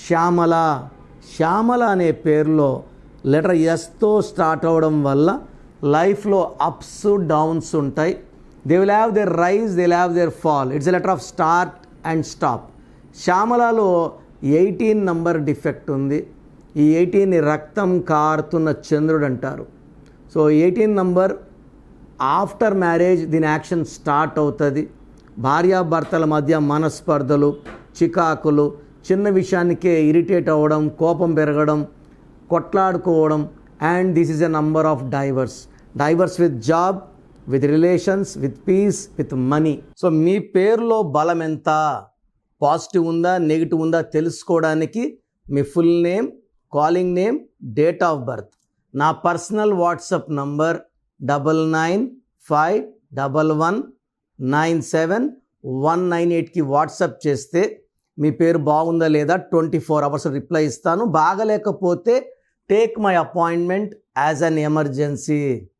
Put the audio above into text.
శ్యామల. శ్యామల అనే పేరులో letter ఎస్తో start అవ్వడం వల్ల లైఫ్లో అప్స్ డౌన్స్ ఉంటాయి. They will have their rise, they will have their fall. It's a letter of start and stop. శ్యామలలో 18 నంబర్ డిఫెక్ట్ ఉంది. ఈ 18ని రక్తం కారుతున్న చంద్రుడు అంటారు. సో 18 నంబర్ ఆఫ్టర్ మ్యారేజ్ దీని యాక్షన్ స్టార్ట్ అవుతుంది. భార్యాభర్తల మధ్య మనస్పర్ధలు, చికాకులు, చిన్న విషయానికే ఇరిటేట్ అవ్వడం, కోపం పెరగడం, కొట్లాడుకోవడం. And this is a number of divorce with job, with relations, with peace, with money. So మీ పేరులో బలం ఎంత, పాజిటివ్ ఉందా నెగిటివ్ ఉందా తెలుసుకోవడానికి మీ full name, calling name, date of birth, నా పర్సనల్ వాట్సాప్ నంబర్ 9951197198కి వాట్సాప్ చేస్తే మీ పేరు బాగుందా లేదా 24 అవర్స్ రిప్లై ఇస్తాను. బాగలేకపోతే take my appointment as an emergency.